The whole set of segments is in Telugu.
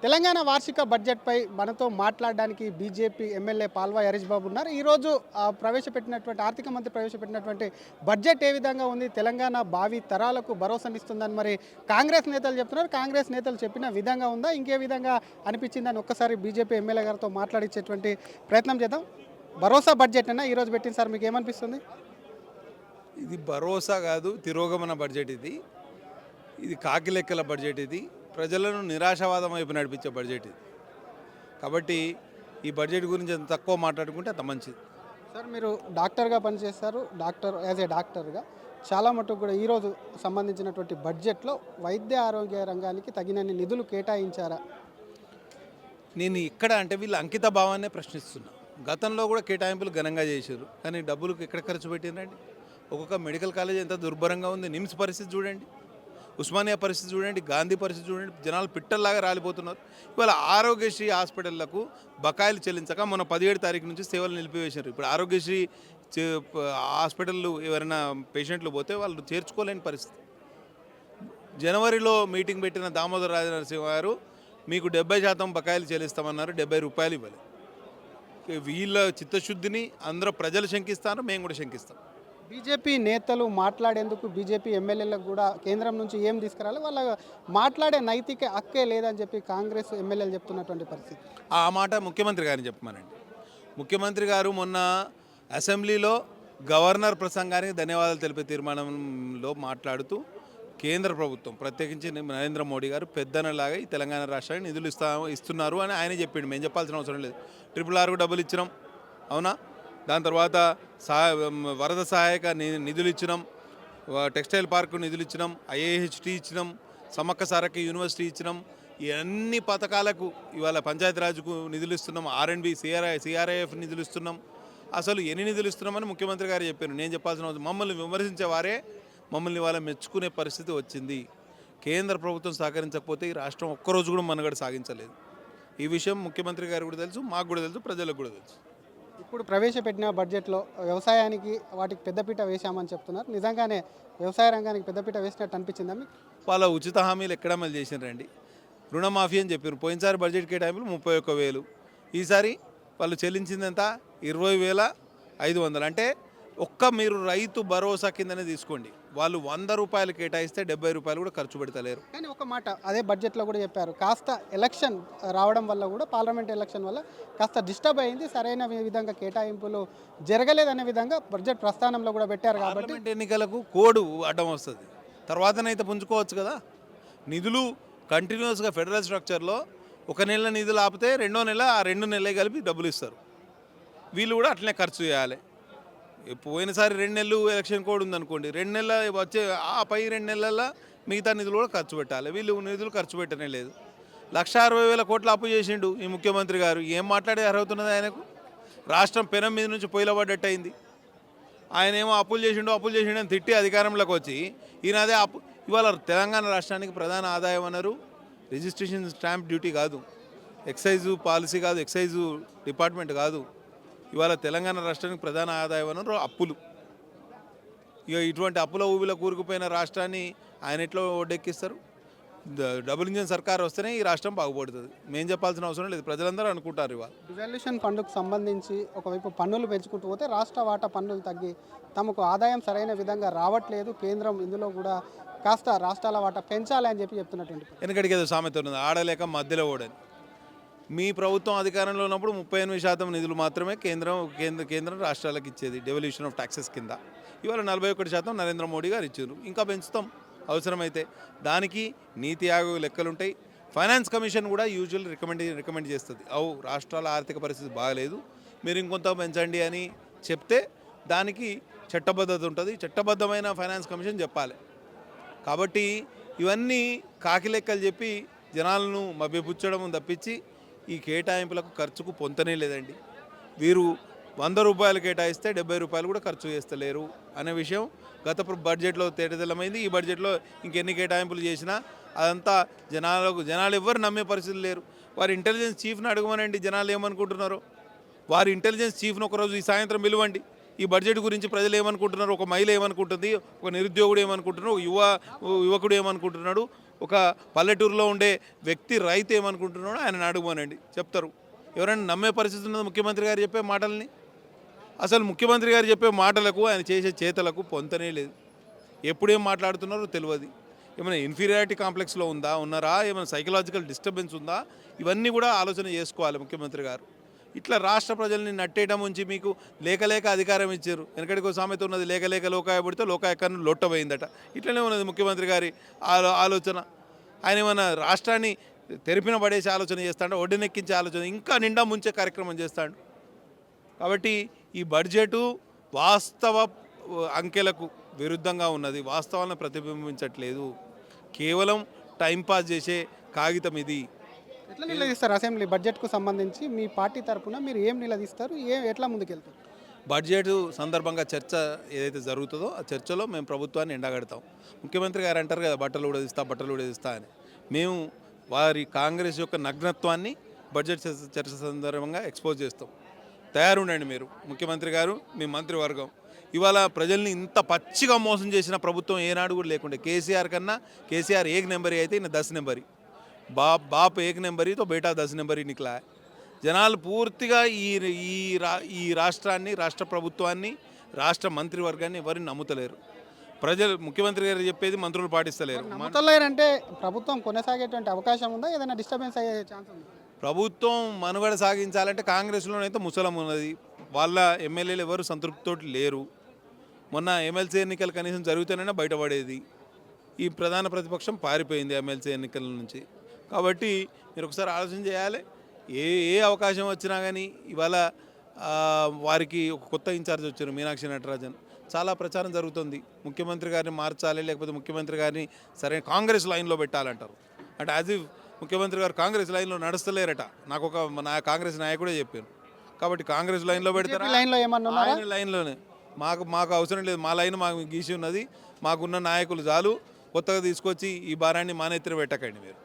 తెలంగాణ వార్షిక బడ్జెట్పై మనతో మాట్లాడడానికి బీజేపీ ఎమ్మెల్యే పాల్వాయి హరీష్ బాబు ఉన్నారు. ఈరోజు ప్రవేశపెట్టినటువంటి ఆర్థిక మంత్రి ప్రవేశపెట్టినటువంటి బడ్జెట్ ఏ విధంగా ఉంది, తెలంగాణ భావి తరాలకు భరోసానిస్తుందని మరి కాంగ్రెస్ నేతలు చెప్తున్నారు. కాంగ్రెస్ నేతలు చెప్పిన విధంగా ఉందా, ఇంకే విధంగా అనిపించిందని ఒక్కసారి బీజేపీ ఎమ్మెల్యే గారితో మాట్లాడించేటువంటి ప్రయత్నం చేద్దాం. భరోసా బడ్జెట్ అయినా ఈరోజు పెట్టింది సార్, మీకు ఏమనిపిస్తుంది? ఇది భరోసా కాదు, తిరోగమన బడ్జెట్. ఇది కాకి లెక్కల బడ్జెట్. ఇది ప్రజలను నిరాశావాదం వైపు నడిపించే బడ్జెట్ ఇది. కాబట్టి ఈ బడ్జెట్ గురించి ఎంత తక్కువ మాట్లాడుకుంటే అంత మంచిది. సార్, మీరు డాక్టర్గా పనిచేస్తారు. యాజ్ ఏ డాక్టర్గా చాలా మటుకు కూడా ఈరోజు సంబంధించినటువంటి బడ్జెట్లో వైద్య ఆరోగ్య రంగానికి తగినన్ని నిధులు కేటాయించారా? నేను ఇక్కడ అంటే వీళ్ళ అంకిత భావాన్నే ప్రశ్నిస్తున్నా. గతంలో కూడా కేటాయింపులు ఘనంగా చేశారు, కానీ డబ్బులు ఎక్కడ ఖర్చు పెట్టిందండి? ఒక్కొక్క మెడికల్ కాలేజ్ ఎంత దుర్భరంగా ఉంది. నిమ్స్ పరిస్థితి చూడండి, ఉస్మానియా పరిస్థితి చూడండి, గాంధీ పరిస్థితి చూడండి. జనాలు పిట్టల్లాగా రాలిపోతున్నారు. ఇవాళ ఆరోగ్యశ్రీ హాస్పిటళ్లకు బకాయిలు చెల్లించక మొన్న 17 తారీఖు నుంచి సేవలు నిలిపివేశారు. ఇప్పుడు ఆరోగ్యశ్రీ హాస్పిటళ్ళు ఎవరైనా పేషెంట్లు పోతే వాళ్ళు చేర్చుకోలేని పరిస్థితి. జనవరిలో మీటింగ్ పెట్టిన దామోదర రాజనరసింహ గారు మీకు 70% బకాయిలు చెల్లిస్తామన్నారు, 70 రూపాయలు ఇవ్వాలి. వీళ్ళ చిత్తశుద్ధిని అందరూ ప్రజలు శంకిస్తారు, మేము కూడా శంకిస్తాం. బీజేపీ నేతలు మాట్లాడేందుకు బీజేపీ ఎమ్మెల్యేలకు కూడా కేంద్రం నుంచి ఏం తీసుకురాలి, వాళ్ళ మాట్లాడే నైతిక హక్కే లేదని చెప్పి కాంగ్రెస్ ఎమ్మెల్యేలు చెప్తున్నటువంటి పరిస్థితి. ఆ మాట ముఖ్యమంత్రి గారిని చెప్పమనండి. ముఖ్యమంత్రి గారు మొన్న అసెంబ్లీలో గవర్నర్ ప్రసంగానికి ధన్యవాదాలు తెలిపే తీర్మానంలో మాట్లాడుతూ కేంద్ర ప్రభుత్వం ప్రత్యేకించి నరేంద్ర మోడీ గారు పెద్దనలాగా ఈ తెలంగాణ రాష్ట్రానికి నిధులు ఇస్తున్నారు అని ఆయన చెప్పిండు. మేము చెప్పాల్సిన అవసరం లేదు. RRRకు డబ్బులు ఇచ్చినాం, అవునా? దాని తర్వాత వరద సహాయక నిధులు ఇచ్చినాం, టెక్స్టైల్ పార్కు నిధులు ఇచ్చినాం, IIHT ఇచ్చినాం, సమ్మక్క సారక్క యూనివర్సిటీ ఇచ్చినాం. ఈ అన్ని పథకాలకు ఇవాళ పంచాయతీరాజ్కు నిధులు ఇస్తున్నాం, R&B CRIF నిధులు ఇస్తున్నాం. అసలు ఎన్ని నిధులు ఇస్తున్నామని ముఖ్యమంత్రి గారు చెప్పారు. నేను చెప్పాల్సిన అవసరం. మమ్మల్ని విమర్శించేవారే మమ్మల్ని ఇవాళ మెచ్చుకునే పరిస్థితి వచ్చింది. కేంద్ర ప్రభుత్వం సహకరించకపోతే ఈ రాష్ట్రం ఒక్కరోజు కూడా మనుగడ సాగించలేదు. ఈ విషయం ముఖ్యమంత్రి గారు కూడా తెలుసు, మాకు కూడా తెలుసు, ప్రజలకు కూడా తెలుసు. ఇప్పుడు ప్రవేశపెట్టిన బడ్జెట్లో వ్యవసాయానికి వాటికి పెద్దపీట వేశామని చెప్తున్నారు. నిజంగానే వ్యవసాయ రంగానికి పెద్దపీట వేసినట్టు అనిపించిందా మీకు? వాళ్ళ ఉచిత హామీలు ఎక్కడ అమలు చేసినారండి? రుణమాఫీ అని చెప్పారు. పోయినసారి బడ్జెట్ కేటాయింపులు 31,000. ఈసారి వాళ్ళు చెల్లించిందంతా 20,500. అంటే మీరు రైతు భరోసా కిందనే తీసుకోండి. వాళ్ళు 100 రూపాయలు కేటాయిస్తే 70 రూపాయలు కూడా ఖర్చు పెడతలేరు. కానీ ఒక మాట అదే బడ్జెట్లో కూడా చెప్పారు, కాస్త ఎలక్షన్ రావడం వల్ల కూడా పార్లమెంట్ ఎలక్షన్ వల్ల కాస్త డిస్టర్బ్ అయింది, సరైన విధంగా కేటాయింపులు జరగలేదనే విధంగా బడ్జెట్ ప్రస్థానంలో కూడా పెట్టారు. కాబట్టి పార్లమెంట్ ఎన్నికలకు కోడ్ అడ్డం వస్తుంది. తర్వాతనైతే పుంజుకోవచ్చు కదా. నిధులు కంటిన్యూస్గా ఫెడరల్ స్ట్రక్చర్లో ఒక నెల నిధులు ఆపితే రెండో నెల ఆ 2 నెలలు కలిపి డబ్బులు ఇస్తారు. వీళ్ళు కూడా అట్లనే ఖర్చు చేయాలి. పోయినసారి 2 నెలలు ఎలక్షన్ కోడ్ ఉందనుకోండి, 2 నెలల వచ్చే ఆ పై 2 నెలల మిగతా నిధులు కూడా ఖర్చు పెట్టాలి. వీళ్ళు నిధులు ఖర్చు పెట్టనే లేదు. 1,60,000 కోట్ల అప్పు చేసిండు ఈ ముఖ్యమంత్రి గారు. ఏం మాట్లాడే అర్హత ఉన్నది ఆయనకు? రాష్ట్రం పెనం మీద నుంచి పొయ్యిలో పడ్డట్టు అయింది. ఆయన ఏమో అప్పులు చేసిండు అని తిట్టి అధికారంలోకి వచ్చి ఈయనదే అప్పు. ఇవాళ తెలంగాణ రాష్ట్రానికి ప్రధాన ఆదాయ వనరు రిజిస్ట్రేషన్ స్టాంప్ డ్యూటీ కాదు, ఎక్సైజు పాలసీ కాదు, ఎక్సైజు డిపార్ట్మెంట్ కాదు. ఇవాళ తెలంగాణ రాష్ట్రానికి ప్రధాన ఆదాయ వనరు అప్పులు. ఇక ఇటువంటి అప్పుల ఊబిలో కూరుకుపోయిన రాష్ట్రాన్ని ఆయన ఎట్లా ఒడ్డెక్కిస్తారు? డబుల్ ఇంజిన్ సర్కార్ వస్తేనే ఈ రాష్ట్రం బాగుపడుతుంది. మేము చెప్పాల్సిన అవసరం లేదు, ప్రజలందరూ అనుకుంటారు. ఇవాళ డివాల్యూషన్ ఫండ్కు సంబంధించి ఒకవైపు పన్నులు పెంచుకుంటూ పోతే రాష్ట్ర వాటా పన్నులు తగ్గి తమకు ఆదాయం సరైన విధంగా రావట్లేదు, కేంద్రం ఇందులో కూడా కాస్త రాష్ట్రాల వాటా పెంచాలి అని చెప్పి చెప్తున్నటువంటి. వెనకడికి ఏదో సామెత ఉన్నది, ఆడలేక మధ్యలో ఓడని. మీ ప్రభుత్వం అధికారంలో ఉన్నప్పుడు 38% నిధులు మాత్రమే కేంద్రం రాష్ట్రాలకు ఇచ్చేది డెవల్యూషన్ ఆఫ్ ట్యాక్సెస్ కింద. ఇవాళ 41% నరేంద్ర మోడీ గారు ఇచ్చారు. ఇంకా పెంచుతాం అవసరమైతే. దానికి నీతి ఆయోగ్ లెక్కలుంటాయి. ఫైనాన్స్ కమిషన్ కూడా యూజువల్ రికమెండ్ చేస్తుంది. రాష్ట్రాల ఆర్థిక పరిస్థితి బాగలేదు, మీరు ఇంకొంత పెంచండి అని చెప్తే దానికి చట్టబద్ధత ఉంటుంది. చట్టబద్ధమైన ఫైనాన్స్ కమిషన్ చెప్పాలి. కాబట్టి ఇవన్నీ కాకి లెక్కలు చెప్పి జనాలను మభ్యపుచ్చడం తప్పించి ఈ కేటాయింపులకు ఖర్చుకు పొంతనే లేదండి. వీరు 100 రూపాయలు కేటాయిస్తే 70 రూపాయలు కూడా ఖర్చు చేస్తలేరు అనే విషయం గత బడ్జెట్లో తేటతెల్లమైంది. ఈ బడ్జెట్లో ఇంకెన్ని కేటాయింపులు చేసినా అదంతా జనాలు ఎవ్వరు నమ్మే పరిస్థితులు లేరు. వారి ఇంటెలిజెన్స్ చీఫ్ని అడగమనండి జనాలు ఏమనుకుంటున్నారో. వారి ఇంటెలిజెన్స్ చీఫ్ను ఒకరోజు ఈ సాయంత్రం పిలవండి. ఈ బడ్జెట్ గురించి ప్రజలు ఏమనుకుంటున్నారు, ఒక మహిళ ఏమనుకుంటుంది, ఒక నిరుద్యోగుడు ఏమనుకుంటున్నాడు, ఒక యువకుడు ఏమనుకుంటున్నాడు, ఒక పల్లెటూరులో ఉండే వ్యక్తి రైతు ఏమనుకుంటున్నాడో ఆయన అడుగుమనండి, చెప్తారు. ఎవరైనా నమ్మే పరిస్థితి ఉన్నది ముఖ్యమంత్రి గారు చెప్పే మాటల్ని? అసలు ముఖ్యమంత్రి గారు చెప్పే మాటలకు ఆయన చేసే చేతలకు పొంతనే లేదు. ఎప్పుడేం మాట్లాడుతున్నారో తెలియదు. ఏమైనా ఇన్ఫీరియారిటీ కాంప్లెక్స్లో ఉన్నారా, ఏమైనా సైకలాజికల్ డిస్టర్బెన్స్ ఉందా, ఇవన్నీ కూడా ఆలోచన చేసుకోవాలి ముఖ్యమంత్రి గారు. ఇట్లా రాష్ట్ర ప్రజల్ని నట్టేయడం నుంచి మీకు లేక అధికారం ఇచ్చారు. వెనకడికి సామెత ఉన్నది, లేక లోకాయ పడితే లోకాయ కన్ను లొట్టబోయిందట. ఇట్లనే ఉన్నది ముఖ్యమంత్రి గారి ఆలోచన. ఆయన ఏమైనా రాష్ట్రాన్ని తెరిపిన పడేసి ఆలోచన చేస్తాడు, ఒడ్డునెక్కించే ఆలోచన, ఇంకా నిండా ముంచే కార్యక్రమం చేస్తాడు. కాబట్టి ఈ బడ్జెటు వాస్తవ అంకెలకు విరుద్ధంగా ఉన్నది, వాస్తవాలను ప్రతిబింబించట్లేదు. కేవలం టైంపాస్ చేసే కాగితం ఇది. ఎట్లా నిలదీస్తారు అసెంబ్లీ బడ్జెట్కు సంబంధించి? మీ పార్టీ తరపున మీరు ఏం నిలదీస్తారు, ఎట్లా ముందుకెళ్తారు? బడ్జెట్ సందర్భంగా చర్చ ఏదైతే జరుగుతుందో ఆ చర్చలో మేము ప్రభుత్వాన్ని ఎండగడతాం. ముఖ్యమంత్రి గారు అంటారు కదా, బట్టలు ఉడదీస్తా అని. మేము వారి కాంగ్రెస్ యొక్క నగ్నత్వాన్ని బడ్జెట్ చర్చ సందర్భంగా ఎక్స్పోజ్ చేస్తాం. తయారుండండి మీరు, ముఖ్యమంత్రి గారు, మీ మంత్రివర్గం. ఇవాళ ప్రజల్ని ఇంత పచ్చిగా మోసం చేసిన ప్రభుత్వం ఏనాడు కూడా లేకుండే. కేసీఆర్ ఏక్ నెంబరీ అయితే ఈయన 10 నెంబరీ, బాప్ ఏక్ నెంబరీతో బేటా 10 నెంబరీ నికలా. జనాలు పూర్తిగా ఈ రాష్ట్రాన్ని, రాష్ట్ర ప్రభుత్వాన్ని, రాష్ట్ర మంత్రివర్గాన్ని ఎవరిని నమ్ముతలేరు. ప్రజలు ముఖ్యమంత్రి గారు చెప్పేది మంత్రులు పాటిస్తలేరు. నమ్ముతలేరంటే ప్రభుత్వం కొనసాగేటువంటి అవకాశం ఉందా? ఏదైనా డిస్టర్బెన్స్ అయ్యే ఛాన్స్ ఉందా? ప్రభుత్వం మనుగడ సాగించాలంటే కాంగ్రెస్లోనైతే ముసలం ఉన్నది, వాళ్ళ ఎమ్మెల్యేలు ఎవరు సంతృప్తితోటి లేరు. మొన్న ఎమ్మెల్సీ ఎన్నికలు కనీసం జరుగుతూనే బయటపడేది. ఈ ప్రధాన ప్రతిపక్షం పారిపోయింది ఎమ్మెల్సీ ఎన్నికల నుంచి. కాబట్టి మీరు ఒకసారి ఆలోచన చేయాలి. ఏ అవకాశం వచ్చినా కానీ ఇవాళ వారికి ఒక కొత్త ఇన్ఛార్జ్ వచ్చారు, మీనాక్షి నటరాజన్. చాలా ప్రచారం జరుగుతుంది, ముఖ్యమంత్రి గారిని మార్చాలి, లేకపోతే ముఖ్యమంత్రి గారిని సరే కాంగ్రెస్ లైన్లో పెట్టాలంటారు. అంటే యాజ్ ఇఫ్ ముఖ్యమంత్రి గారు కాంగ్రెస్ లైన్లో నడుస్తలేరట. నాకు నా కాంగ్రెస్ నాయకుడే చెప్పారు. కాబట్టి కాంగ్రెస్ లైన్లో పెడతారా? లైన్లో ఏమన్నా ఆయన లైన్లోనే. మాకు అవసరం లేదు, మా లైన్ మాకు గీసి ఉన్నది, మాకున్న నాయకులు చాలు. కొత్తగా తీసుకొచ్చి ఈ భారాన్ని మా నెత్తిన పెట్టకండి మీరు.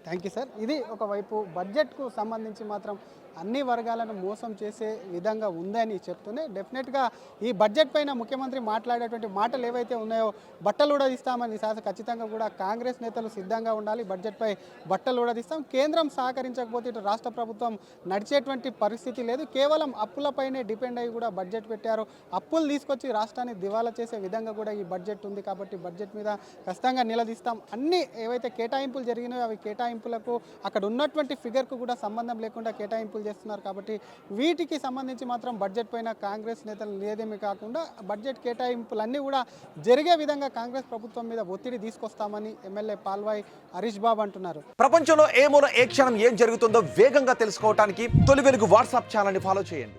Thank you sir. ఇది ఒకవైపు బడ్జెట్కు సంబంధించి మాత్రం అన్ని వర్గాలను మోసం చేసే విధంగా ఉందని చెప్తూనే డెఫినెట్గా ఈ బడ్జెట్ పైన ముఖ్యమంత్రి మాట్లాడేటువంటి మాటలు ఏవైతే ఉన్నాయో, బట్టలు ఊడదీస్తామని ఖచ్చితంగా కూడా కాంగ్రెస్ నేతలు సిద్ధంగా ఉండాలి. బడ్జెట్పై బట్టలు ఊడదీస్తాం, కేంద్రం సహకరించకపోతే ఇటు రాష్ట్ర ప్రభుత్వం నడిచేటువంటి పరిస్థితి లేదు. కేవలం అప్పులపైనే డిపెండ్ అయ్యి కూడా బడ్జెట్ పెట్టారు. అప్పులు తీసుకొచ్చి రాష్ట్రాన్ని దివాలా చేసే విధంగా కూడా ఈ బడ్జెట్ ఉంది. కాబట్టి బడ్జెట్ మీద ఖచ్చితంగా నిలదీస్తాం. అన్ని ఏవైతే కేటాయింపులు జరిగినాయో అవి కేటాయింపులకు అక్కడ ఉన్నటువంటి ఫిగర్కు కూడా సంబంధం లేకుండా కేటాయింపులు చేస్తున్నారు. కాబట్టి వీటికి సంబంధించి మాత్రం బడ్జెట్ పైన కాంగ్రెస్ నేతలు లేదేమీ కాకుండా బడ్జెట్ కేటాయింపులన్నీ కూడా జరిగే విధంగా కాంగ్రెస్ ప్రభుత్వం మీద ఒత్తిడి తీసుకొస్తామని ఎమ్మెల్యే పాల్వాయి హరీష్ బాబు అంటున్నారు. ప్రపంచంలో ఏ మూల ఏ క్షణం ఏం జరుగుతుందో వేగంగా తెలుసుకోవడానికి తొలి వెలుగు వాట్సాప్ ఛానల్ని ఫాలో చేయండి.